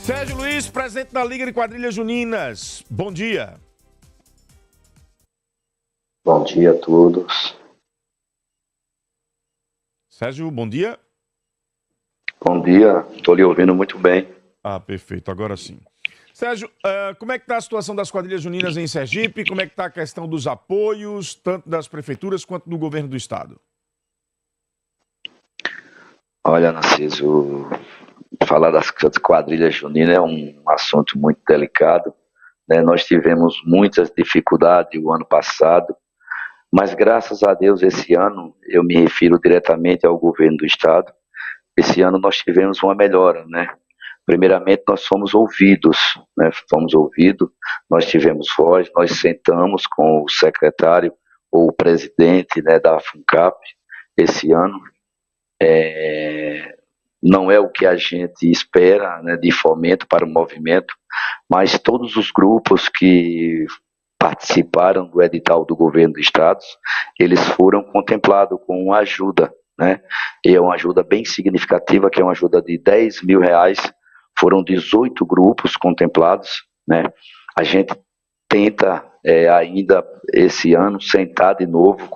Sérgio Luiz, presidente da Liga de Quadrilhas Juninas. Bom dia. Bom dia a todos. Sérgio, bom dia. Bom dia, estou lhe ouvindo muito bem. Ah, perfeito, agora sim. Sérgio, como é que está a situação das quadrilhas juninas em Sergipe? Como é que está a questão dos apoios, tanto das prefeituras quanto do governo do estado? Olha, Narciso, falar das quadrilhas juninas é um assunto muito delicado, né? Nós tivemos muitas dificuldades o ano passado, mas graças a Deus esse ano, eu me refiro diretamente ao governo do estado, esse ano nós tivemos uma melhora, né? Primeiramente, nós fomos ouvidos, né? Fomos ouvidos, nós tivemos voz, nós sentamos com o secretário ou o presidente, né, da FUNCAP esse ano. Não é o que a gente espera, né, de fomento para o movimento, mas todos os grupos que participaram do edital do governo do estado, eles foram contemplados com uma ajuda, né? E é uma ajuda bem significativa, que é uma ajuda de R$ 10.000. Foram 18 grupos contemplados, né? A gente tenta ainda esse ano sentar de novo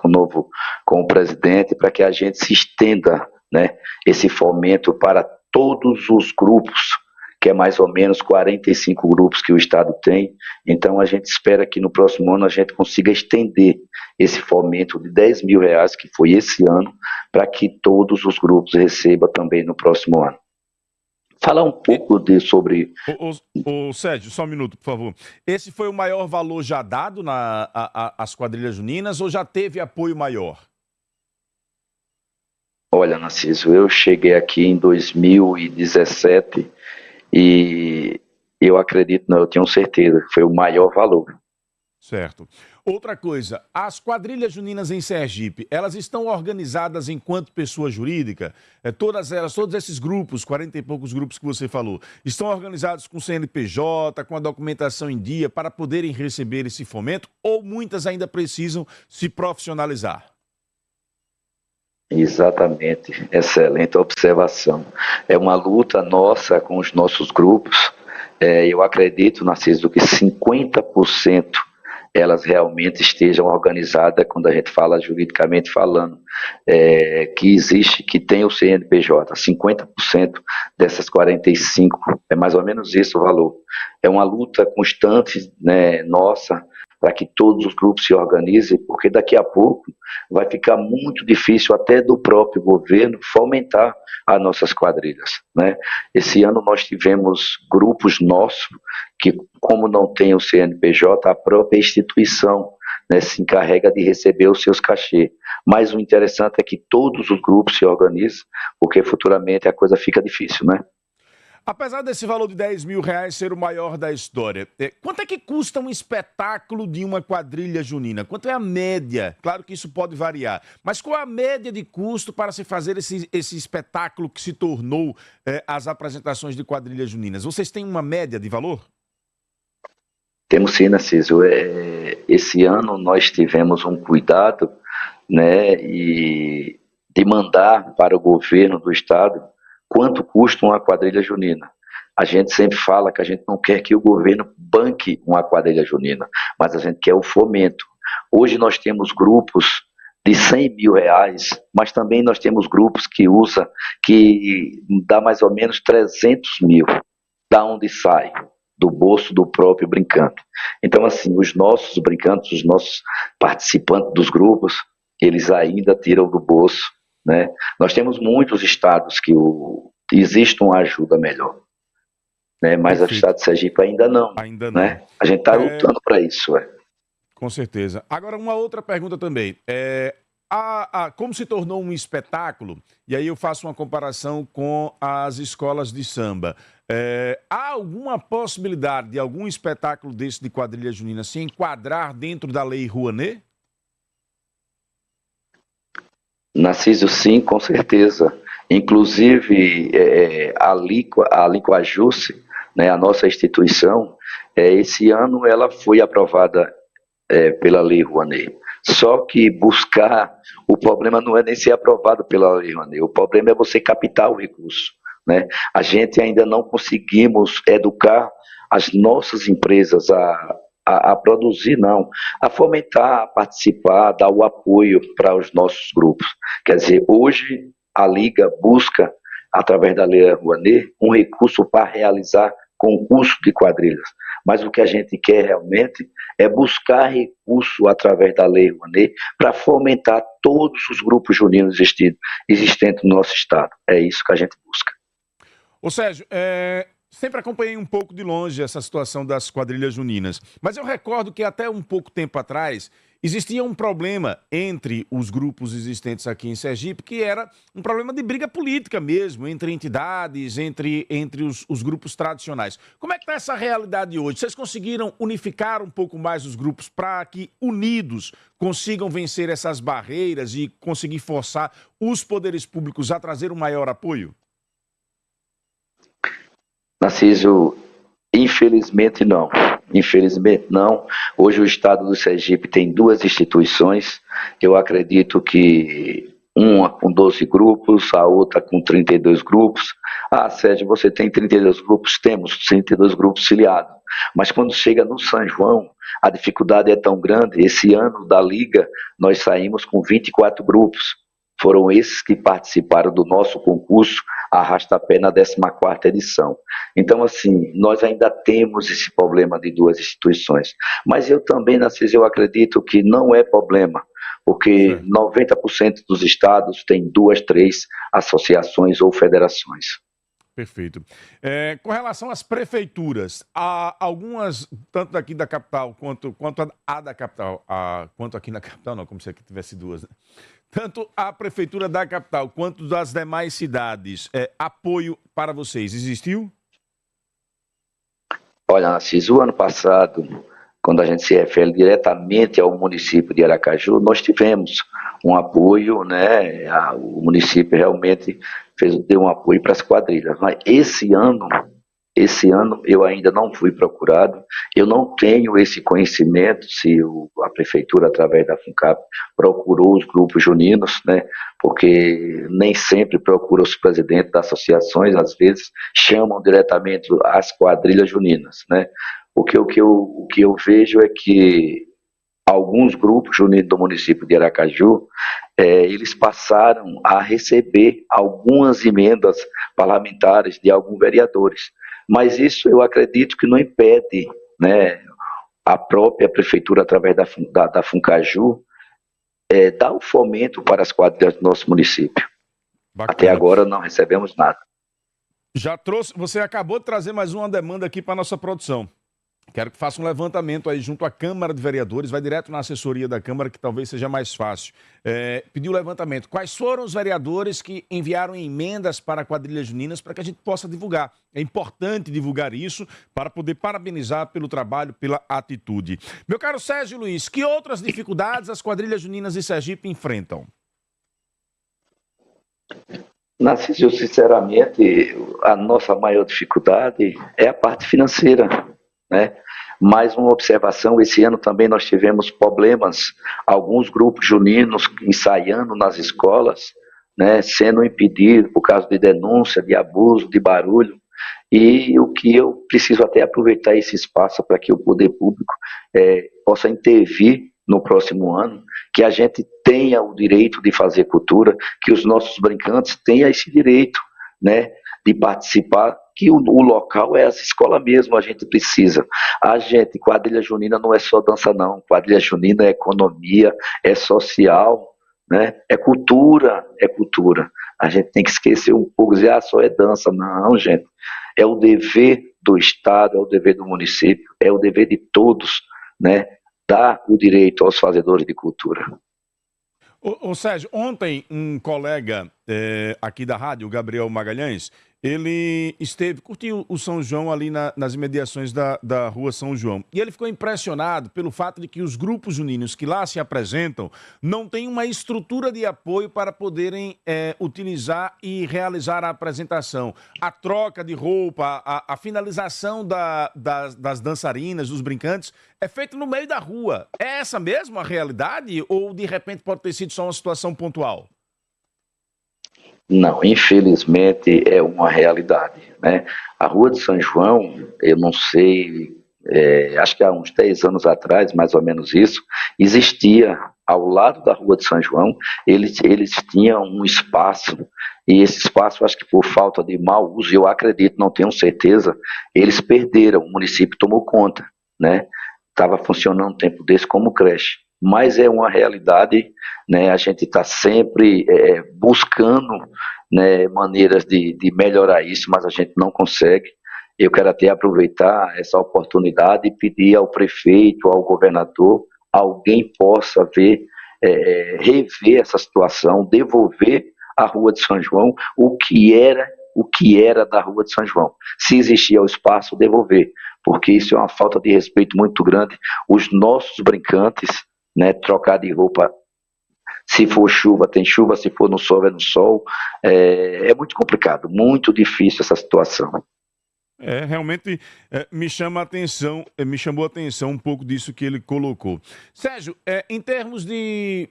com o presidente para que a gente se estenda, né, esse fomento para todos os grupos, que é mais ou menos 45 grupos que o estado tem. Então a gente espera que no próximo ano a gente consiga estender esse fomento de R$ 10.000, que foi esse ano, para que todos os grupos recebam também no próximo ano. Falar um pouco sobre... Sérgio, só um minuto, por favor. Esse foi o maior valor já dado às quadrilhas juninas ou já teve apoio maior? Olha, Narciso, eu cheguei aqui em 2017 e eu acredito, não, eu tenho certeza que foi o maior valor. Certo. Outra coisa, as quadrilhas juninas em Sergipe, elas estão organizadas enquanto pessoa jurídica? Todas elas, todos esses grupos, 40 e poucos grupos que você falou, estão organizados com CNPJ, com a documentação em dia, para poderem receber esse fomento? Ou muitas ainda precisam se profissionalizar? Exatamente, excelente observação. É uma luta nossa com os nossos grupos. Eu acredito, Narciso, que 50% elas realmente estejam organizadas, quando a gente fala juridicamente falando, que existe, que tem o CNPJ, 50% dessas 45, é mais ou menos isso o valor. É uma luta constante, né, nossa, para que todos os grupos se organizem, porque daqui a pouco vai ficar muito difícil até do próprio governo fomentar as nossas quadrilhas, né? Esse ano nós tivemos grupos nossos que, como não tem o CNPJ, a própria instituição, né, se encarrega de receber os seus cachê. Mas o interessante é que todos os grupos se organizam, porque futuramente a coisa fica difícil, né? Apesar desse valor de R$ 10.000 ser o maior da história, quanto é que custa um espetáculo de uma quadrilha junina? Quanto é a média? Claro que isso pode variar, mas qual é a média de custo para se fazer esse espetáculo que se tornou as apresentações de quadrilhas juninas? Vocês têm uma média de valor? Temos sim, Narciso. Esse ano nós tivemos um cuidado, né, e de mandar para o governo do estado quanto custa uma quadrilha junina. A gente sempre fala que a gente não quer que o governo banque uma quadrilha junina, mas a gente quer o fomento. Hoje nós temos grupos de R$ 100.000, mas também nós temos grupos que dá mais ou menos 300 mil. Da onde sai? Do bolso do próprio brincante. Então, assim, os nossos brincantes, os nossos participantes dos grupos, eles ainda tiram do bolso, né? Nós temos muitos estados que existe uma ajuda melhor, né? Mas o estado de Sergipe ainda não. Ainda não. Né? A gente está lutando para isso. Com certeza. Agora, uma outra pergunta também. Como se tornou um espetáculo, e aí eu faço uma comparação com as escolas de samba, há alguma possibilidade de algum espetáculo desse de quadrilha junina se enquadrar dentro da Lei Rouanet? Narciso, sim, com certeza. Inclusive, a Licoajuste, né, a nossa instituição, esse ano ela foi aprovada pela Lei Rouanet. Só que o problema não é nem ser aprovado pela Lei Rouanet, o problema é você captar o recurso. né? A gente ainda não conseguimos educar as nossas empresas a produzir, não, a fomentar, a participar, dar o apoio para os nossos grupos. Quer dizer, hoje a Liga busca, através da Lei Rouanet, um recurso para realizar concurso de quadrilhas. Mas o que a gente quer realmente é buscar recurso através da Lei Rouanet para fomentar todos os grupos juninos existentes no nosso estado. É isso que a gente busca. Ô Sérgio, sempre acompanhei um pouco de longe essa situação das quadrilhas juninas, mas eu recordo que até um pouco tempo atrás existia um problema entre os grupos existentes aqui em Sergipe, que era um problema de briga política mesmo, entre entidades, entre os grupos tradicionais. Como é que está essa realidade hoje? Vocês conseguiram unificar um pouco mais os grupos para que, unidos, consigam vencer essas barreiras e conseguir forçar os poderes públicos a trazer um maior apoio? Narciso, infelizmente não. Infelizmente não. Hoje o estado do Sergipe tem duas instituições. Eu acredito que uma com 12 grupos, a outra com 32 grupos. Ah, Sérgio, você tem 32 grupos? Temos 32 grupos filiados. Mas quando chega no São João, a dificuldade é tão grande. Esse ano da Liga, nós saímos com 24 grupos. Foram esses que participaram do nosso concurso Arrasta-Pé na 14ª edição. Então, assim, nós ainda temos esse problema de duas instituições. Mas eu também, Narciso, eu acredito que não é problema, porque 90% dos estados têm 2, 3 associações ou federações. Perfeito. Com relação às prefeituras, há algumas, tanto daqui da capital quanto a da capital, quanto aqui na capital, não, como se aqui tivesse duas, né? Tanto a prefeitura da capital quanto das demais cidades, apoio para vocês, existiu? Olha, Narciso, o ano passado, quando a gente se refere diretamente ao município de Aracaju, nós tivemos um apoio, né? O município realmente deu um apoio para as quadrilhas. Mas esse ano eu ainda não fui procurado, eu não tenho esse conhecimento se a prefeitura, através da FUNCAP, procurou os grupos juninos, né? Porque nem sempre procura os presidentes das associações, às vezes chamam diretamente as quadrilhas juninas, né? O que eu vejo é que alguns grupos juninos do município de Aracaju, eles passaram a receber algumas emendas parlamentares de alguns vereadores. Mas isso eu acredito que não impede, né, a própria prefeitura, através da Funcaju, dar o fomento para as quadrilhas do nosso município. Bacana. Até agora não recebemos nada. Você acabou de trazer mais uma demanda aqui para a nossa produção. Quero que faça um levantamento aí junto à Câmara de Vereadores, vai direto na assessoria da Câmara, que talvez seja mais fácil. Pedir o levantamento. Quais foram os vereadores que enviaram emendas para quadrilhas juninas para que a gente possa divulgar? É importante divulgar isso para poder parabenizar pelo trabalho, pela atitude. Meu caro Sérgio Luiz, que outras dificuldades as quadrilhas juninas de Sergipe enfrentam? Narciso, sinceramente, a nossa maior dificuldade é a parte financeira, né? Mais uma observação, esse ano também nós tivemos problemas, alguns grupos juninos ensaiando nas escolas, né, sendo impedidos por causa de denúncia, de abuso, de barulho, e o que eu preciso até aproveitar esse espaço para que o poder público possa intervir no próximo ano, que a gente tenha o direito de fazer cultura, que os nossos brincantes tenham esse direito, né, de participar, que o local é essa escola mesmo, a gente precisa. Quadrilha junina não é só dança não, quadrilha junina é economia, é social, né? É cultura, é cultura. A gente tem que esquecer um pouco, dizer, só é dança. Não, gente, é o dever do Estado, é o dever do município, é o dever de todos, né? Dar o direito aos fazedores de cultura. Ô Sérgio, ontem um colega aqui da rádio, o Gabriel Magalhães, ele curtiu o São João ali nas imediações da rua São João. E ele ficou impressionado pelo fato de que os grupos juninos que lá se apresentam não têm uma estrutura de apoio para poderem utilizar e realizar a apresentação. A troca de roupa, a finalização das dançarinas, dos brincantes, é feita no meio da rua. É essa mesmo a realidade ou de repente pode ter sido só uma situação pontual? Não, infelizmente é uma realidade, né? A Rua de São João, eu não sei, acho que há uns 10 anos atrás, mais ou menos isso, existia ao lado da Rua de São João, eles tinham um espaço, e esse espaço, acho que por falta de mau uso, eu acredito, não tenho certeza, eles perderam, o município tomou conta, né? Estava funcionando um tempo desse como creche, mas é uma realidade, né? A gente está sempre buscando, né, maneiras de melhorar isso, mas a gente não consegue. Eu quero até aproveitar essa oportunidade e pedir ao prefeito, ao governador, alguém possa ver, rever essa situação, devolver à Rua de São João o que era da Rua de São João. Se existia o espaço, devolver, porque isso é uma falta de respeito muito grande. Os nossos brincantes, né, trocar de roupa, se for chuva, tem chuva, se for no sol, é no sol. É muito complicado, muito difícil essa situação. Realmente me chama a atenção, me chamou a atenção um pouco disso que ele colocou. Sérgio, em termos de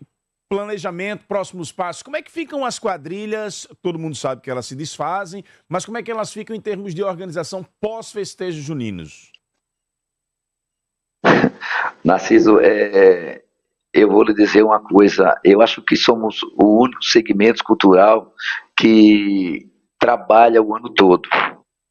planejamento, próximos passos, como é que ficam as quadrilhas? Todo mundo sabe que elas se desfazem, mas como é que elas ficam em termos de organização pós-festejos juninos? Narciso, eu vou lhe dizer uma coisa, eu acho que somos o único segmento cultural que trabalha o ano todo.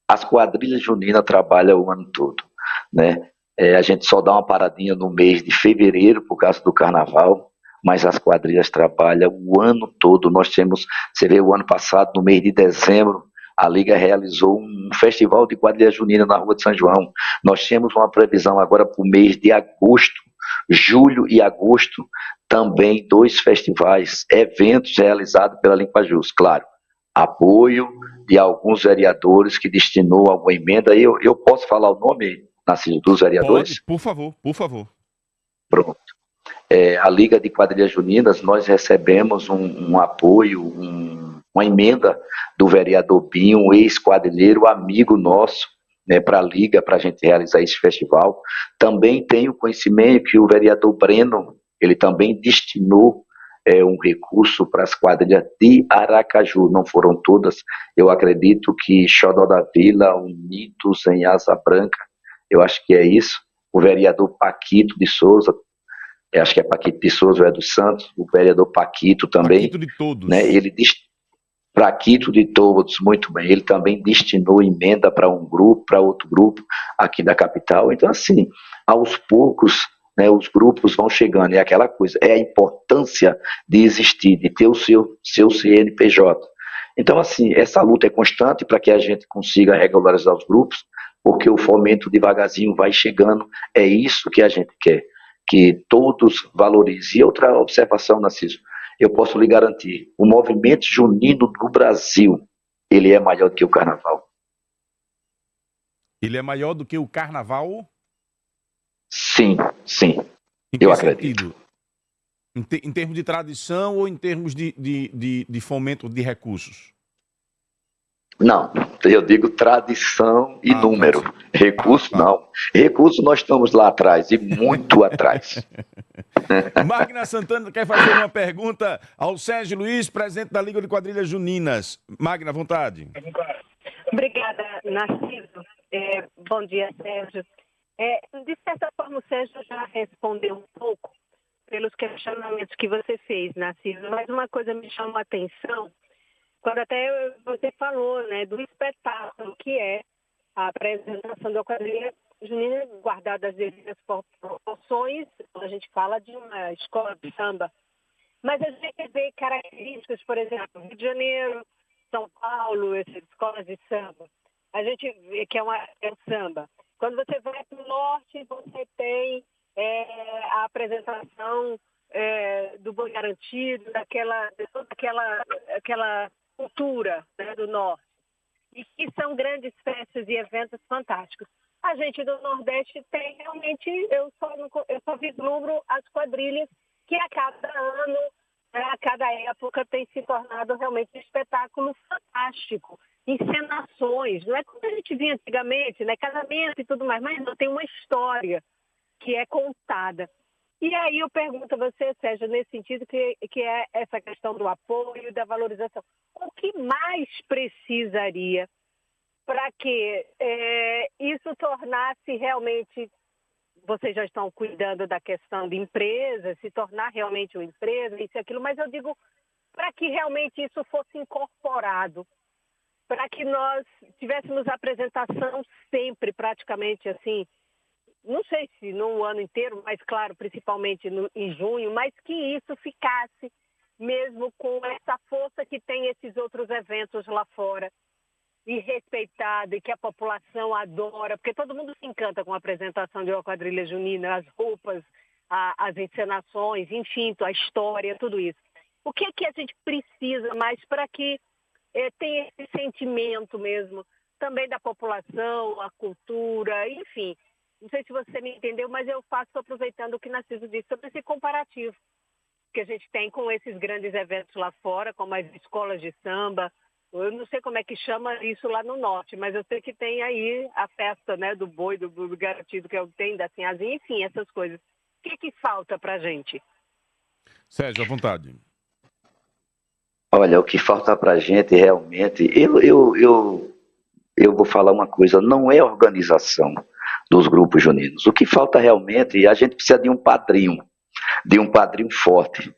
As quadrilhas juninas trabalham o ano todo, né? A gente só dá uma paradinha no mês de fevereiro por causa do carnaval, mas as quadrilhas trabalham o ano todo. Nós temos, você vê, o ano passado, no mês de dezembro, a Liga realizou um festival de quadrilha junina na Rua de São João. Nós temos uma previsão agora para o mês de agosto, julho e agosto, também 2 festivais, eventos realizados pela Limpa Jus, claro, apoio de alguns vereadores que destinou alguma emenda. Eu posso falar o nome, Narciso, dos Pode, vereadores? por favor, por favor. Pronto. A Liga de Quadrilhas Juninas, nós recebemos um apoio, uma emenda do vereador Binho, um ex-quadrilheiro, amigo nosso, né, para a Liga, para a gente realizar esse festival. Também tenho conhecimento que o vereador Breno, ele também destinou um recurso para as quadrilhas de Aracaju, não foram todas, eu acredito que Xodó da Vila, Unidos em Asa Branca, eu acho que é isso, o vereador Paquito de Souza, acho que é Paquito de Souza, ou é dos Santos, o vereador Paquito também, Paquito de né? todos. Paquito de todos, muito bem. Ele também destinou emenda para um grupo, para outro grupo aqui da capital. Então, assim, aos poucos, né, os grupos vão chegando. É aquela coisa, é a importância de existir, de ter o seu CNPJ. Então, assim, essa luta é constante para que a gente consiga regularizar os grupos, porque o fomento devagarzinho vai chegando. É isso que a gente quer, que todos valorizem. E outra observação, Narciso, eu posso lhe garantir, o movimento junino no Brasil, ele é maior do que o carnaval. Ele é maior do que o carnaval? Sim, sim, Em eu que acredito. sentido? Em termos de tradição ou em termos de fomento de recursos? Não, eu digo tradição e Ah, número. tradição. Ah, Recurso, tá. não. Recurso, nós estamos lá atrás, e muito atrás. Magna Santana quer fazer uma pergunta ao Sérgio Luiz, presidente da Liga de Quadrilhas Juninas. Magna, à vontade. Obrigada, Narciso. Bom dia, Sérgio. De certa forma, o Sérgio já respondeu um pouco pelos questionamentos que você fez, Narciso, mas uma coisa me chamou a atenção, quando até você falou, né, do espetáculo que é a apresentação da quadrilha junina, guardada as devidas proporções. A gente fala de uma escola de samba, mas a gente vê características, por exemplo, Rio de Janeiro, São Paulo, essas escolas de samba. A gente vê que é o samba. Quando você vai para o norte, você tem a apresentação do Boi Garantido, toda aquela cultura, né, do norte. E que são grandes festas e eventos fantásticos. A gente do Nordeste tem realmente, eu só vislumbro as quadrilhas que a cada ano, a cada época tem se tornado realmente um espetáculo fantástico. Encenações, não é como a gente via antigamente, né? Casamento e tudo mais, mas não, tem uma história que é contada. E aí eu pergunto a você, Sérgio, nesse sentido que é essa questão do apoio, da valorização. O que mais precisaria para que isso tornasse realmente... Vocês já estão cuidando da questão de empresa, se tornar realmente uma empresa, isso e aquilo, mas eu digo para que realmente isso fosse incorporado, para que nós tivéssemos apresentação sempre, praticamente assim, não sei se no ano inteiro, mas claro, principalmente em junho, mas que isso ficasse mesmo com essa força que tem esses outros eventos lá fora, e respeitado, e que a população adora, porque todo mundo se encanta com a apresentação de uma quadrilha junina, as roupas, as encenações, enfim, a história, tudo isso. O que é que a gente precisa mais para que tenha esse sentimento mesmo, também da população, a cultura, enfim. Não sei se você me entendeu, mas eu faço aproveitando o que Narciso disse sobre esse comparativo que a gente tem com esses grandes eventos lá fora, como as escolas de samba. Eu não sei como é que chama isso lá no norte, mas eu sei que tem aí a festa, né, do boi, do garantido, que é o tem, da sinhazinha, enfim, essas coisas. O que falta pra gente? Sérgio, à vontade. Olha, o que falta pra gente realmente, eu vou falar uma coisa, não é organização dos grupos juninos. O que falta realmente, a gente precisa de um padrinho forte.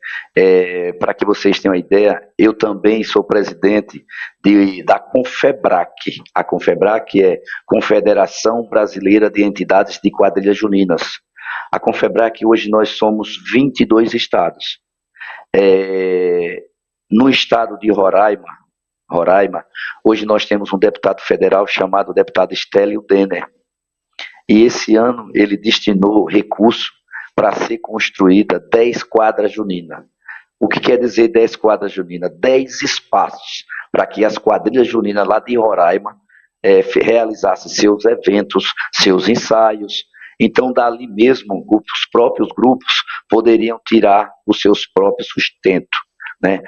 Para que vocês tenham uma ideia, eu também sou presidente da Confebrac. A Confebrac é Confederação Brasileira de Entidades de Quadrilhas Juninas. A Confebrac, hoje nós somos 22 estados. No estado de Roraima, hoje nós temos um deputado federal chamado deputado Stélio Denner. E esse ano ele destinou recurso para ser construída 10 quadras juninas. O que quer dizer 10 quadras juninas? 10 espaços para que as quadrilhas juninas lá de Roraima realizassem seus eventos, seus ensaios. Então, dali mesmo, os próprios grupos poderiam tirar os seus próprios sustentos, né?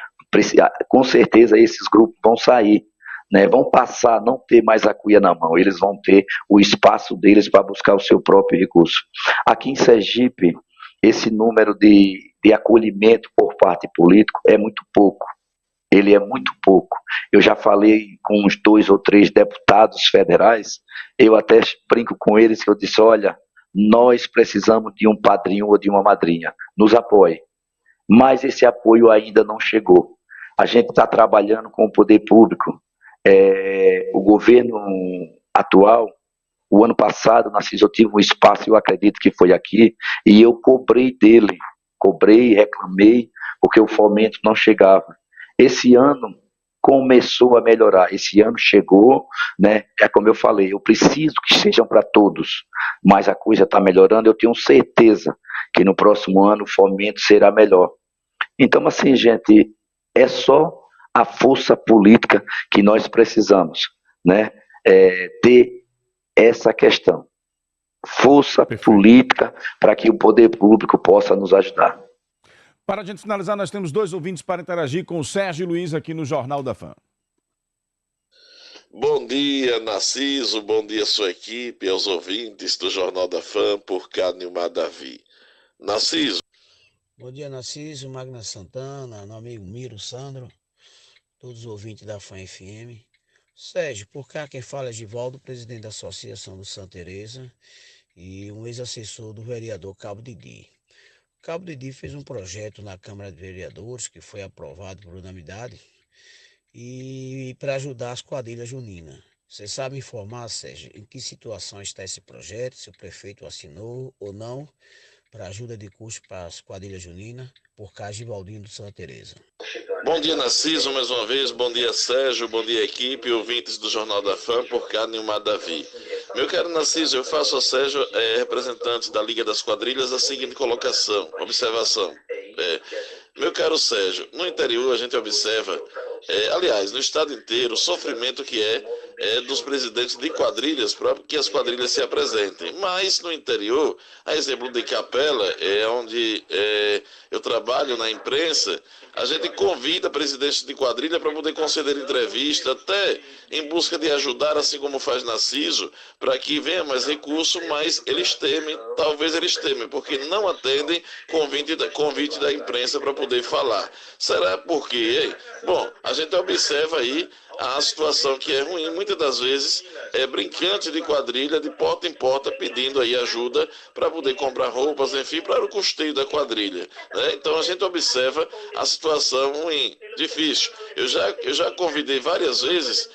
Com certeza, esses grupos vão sair, né? Vão passar a não ter mais a cuia na mão, eles vão ter o espaço deles para buscar o seu próprio recurso. Aqui em Sergipe, esse número de acolhimento por parte político é muito pouco. Ele é muito pouco. Eu já falei com uns 2 ou 3 deputados federais, eu até brinco com eles que eu disse, olha, nós precisamos de um padrinho ou de uma madrinha, nos apoie. Mas esse apoio ainda não chegou. A gente está trabalhando com o poder público. O governo atual, o ano passado, Narciso, eu tive um espaço, eu acredito que foi aqui, e eu cobrei dele, reclamei, porque o fomento não chegava. Esse ano começou a melhorar, esse ano chegou, né? É como eu falei, eu preciso que sejam para todos, mas a coisa está melhorando, eu tenho certeza que no próximo ano o fomento será melhor. Então, assim, gente, é só a força política que nós precisamos, né? Ter essa questão. Força política para que o poder público possa nos ajudar. Para a gente finalizar, nós temos 2 ouvintes para interagir com o Sérgio Luiz aqui no Jornal da Fã. Bom dia, Narciso, bom dia sua equipe, aos ouvintes do Jornal da Fã, por cá, Nilmar Davi. Narciso. Bom dia, Narciso, Magna Santana, meu amigo Miro, Sandro, todos os ouvintes da Fã FM. Sérgio, por cá quem fala é Givaldo, presidente da Associação do Santa Teresa e um ex-assessor do vereador Cabo Didi. O Cabo Didi fez um projeto na Câmara de Vereadores que foi aprovado por unanimidade e para ajudar as quadrilhas juninas. Você sabe informar, Sérgio, em que situação está esse projeto, se o prefeito assinou ou não, para ajuda de custo para as quadrilhas juninas, por cá Givaldinho do Santa Teresa. Bom dia, Narciso, mais uma vez. Bom dia, Sérgio. Bom dia, equipe, ouvintes do Jornal da Fã, por cá, Nilmar Davi. Meu caro Narciso, eu faço ao Sérgio, representante da Liga das Quadrilhas, a seguinte observação. Meu caro Sérgio, no interior a gente observa, aliás, no estado inteiro, o sofrimento que é dos presidentes de quadrilhas para que as quadrilhas se apresentem. Mas no interior, a exemplo de Capela, onde eu trabalho na imprensa, a gente convida presidentes de quadrilha para poder conceder entrevista, até em busca de ajudar, assim como faz na CISO, para que venha mais recurso, mas eles temem, talvez eles temem, porque não atendem convite da imprensa para poder falar. Será por quê, hein? Bom, a gente observa aí a situação que é ruim, muitas das vezes é brincante de quadrilha, de porta em porta, pedindo aí ajuda para poder comprar roupas, enfim, para o custeio da quadrilha, né? Então a gente observa a situação ruim, difícil. Eu já convidei várias vezes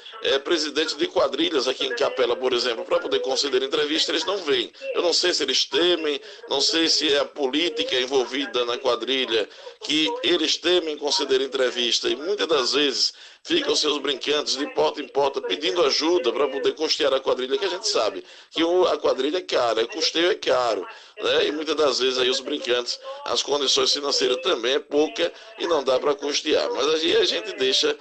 presidentes de quadrilhas aqui em Capela, por exemplo, para poder conceder entrevista, eles não vêm. Eu não sei se eles temem, não sei se é a política envolvida na quadrilha que eles temem conceder entrevista, e muitas das vezes ficam seus brincantes de porta em porta pedindo ajuda para poder custear a quadrilha, que a gente sabe que a quadrilha é cara, o custeio é caro, né? E muitas das vezes aí os brincantes, as condições financeiras também é pouca e não dá para custear. Mas aí a gente deixa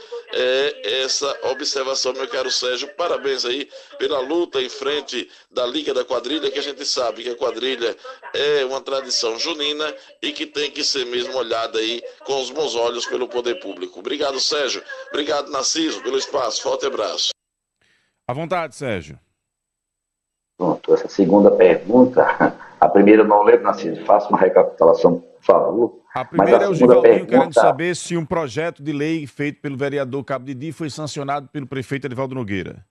essa observação, meu caro Sérgio. Parabéns aí pela luta em frente da Liga da Quadrilha, que a gente sabe que a quadrilha é uma tradição junina e que tem que ser mesmo olhada aí com os bons olhos pelo poder público. Obrigado, Sérgio. Obrigado, Narciso, pelo espaço. Forte abraço. À vontade, Sérgio. Pronto, essa segunda pergunta, a primeira eu não lembro, Narciso, faça uma recapitulação, por favor. A primeira é o Givaldinho querendo pergunta... saber se um projeto de lei feito pelo vereador Cabo Didi foi sancionado pelo prefeito Edivaldo Nogueira.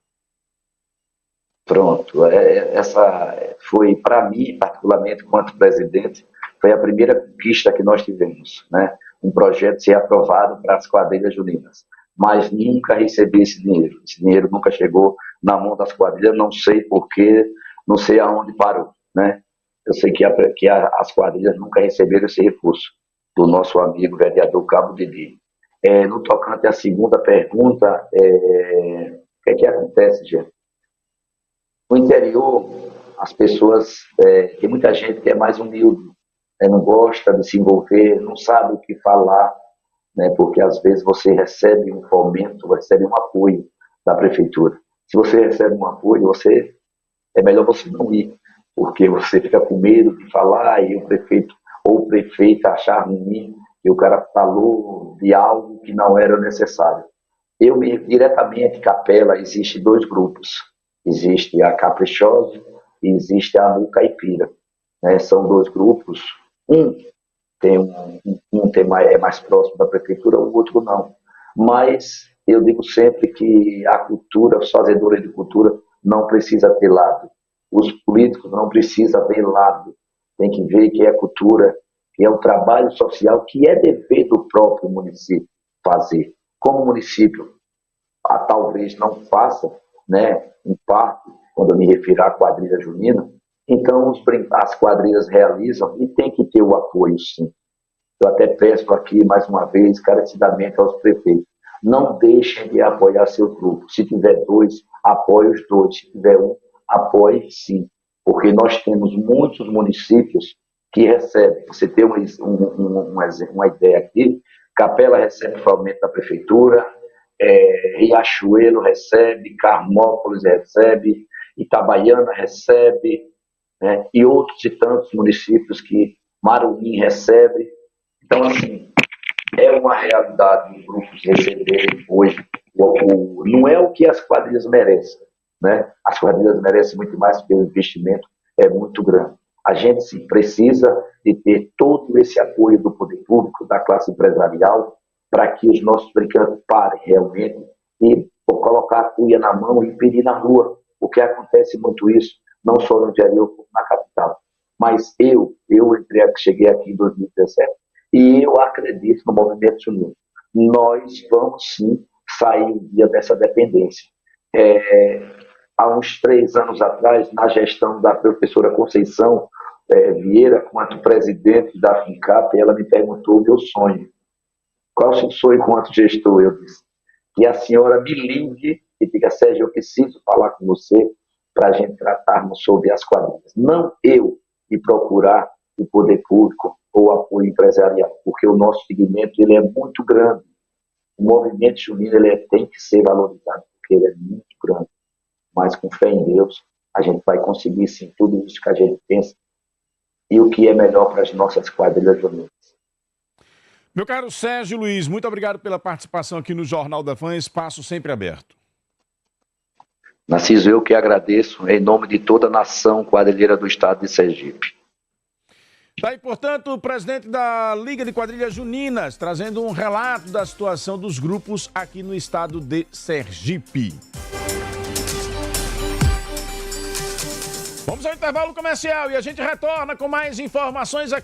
Pronto, essa foi, para mim, particularmente, quanto presidente, foi a primeira conquista que nós tivemos, né? Um projeto ser aprovado para as quadrilhas juninas. Mas nunca recebi esse dinheiro. Esse dinheiro nunca chegou na mão das quadrilhas, não sei porquê, não sei aonde parou, né? Eu sei que as quadrilhas nunca receberam esse recurso do nosso amigo vereador Cabo Didi. No tocante à segunda pergunta, o que acontece, gente? No interior, as pessoas, tem muita gente que é mais humilde, não gosta de se envolver, não sabe o que falar, né, porque às vezes você recebe um fomento, recebe um apoio da prefeitura. Se você recebe um apoio, é melhor você não ir, porque você fica com medo de falar e o prefeito achar ruim que o cara falou de algo que não era necessário. Diretamente, Capela, existe 2 grupos. Existe a Caprichosa e existe a Mucaipira, né? São 2 grupos. É mais próximo da prefeitura, o outro não. Mas eu digo sempre que a cultura, os fazedores de cultura, não precisa ter lado. Os políticos não precisam ver lado. Tem que ver que é cultura, que é o trabalho social, que é dever do próprio município fazer. Como o município talvez não faça, né, em parte, quando eu me refiro à quadrilha junina, então as quadrilhas realizam e tem que ter o apoio, sim. Eu até peço aqui, mais uma vez, encarecidamente aos prefeitos, não deixem de apoiar seu grupo. Se tiver 2, apoie os 2. Se tiver 1, apoie sim. Porque nós temos muitos municípios que recebem. Você tem uma ideia aqui, Capela recebe fomento da prefeitura, Riachuelo recebe, Carmópolis recebe, Itabaiana recebe, né? E outros e tantos municípios que Maruim recebe. Então, assim, é uma realidade os grupos receberem hoje. Não é o que as quadrilhas merecem, né? As quadrilhas merecem muito mais porque o investimento é muito grande. A gente precisa de ter todo esse apoio do poder público, da classe empresarial, para que os nossos brincantes parem realmente e colocar a cuia na mão e pedir na rua, porque acontece muito isso, não só no interior como na capital. Mas cheguei aqui em 2017 e eu acredito no movimento junino. Nós vamos sim sair um dia dessa dependência. Há uns 3 anos atrás, na gestão da professora Conceição Vieira, quanto presidente da FINCAP, ela me perguntou o meu sonho. Qual o seu sonho enquanto gestor? Eu disse que a senhora me ligue e diga, Sérgio, eu preciso falar com você para a gente tratarmos sobre as quadrilhas. Não eu me procurar o poder público ou apoio empresarial, porque o nosso segmento ele é muito grande. O movimento junino tem que ser valorizado, porque ele é muito grande. mas com fé em Deus, a gente vai conseguir sim tudo isso que a gente pensa e o que é melhor para as nossas quadrilhas juninas. Meu caro Sérgio Luiz, muito obrigado pela participação aqui no Jornal da Fã, espaço sempre aberto. Narciso, eu que agradeço em nome de toda a nação quadrilheira do estado de Sergipe. Daí, portanto, o presidente da Liga de Quadrilhas Juninas, trazendo um relato da situação dos grupos aqui no estado de Sergipe. Vamos ao intervalo comercial e a gente retorna com mais informações aqui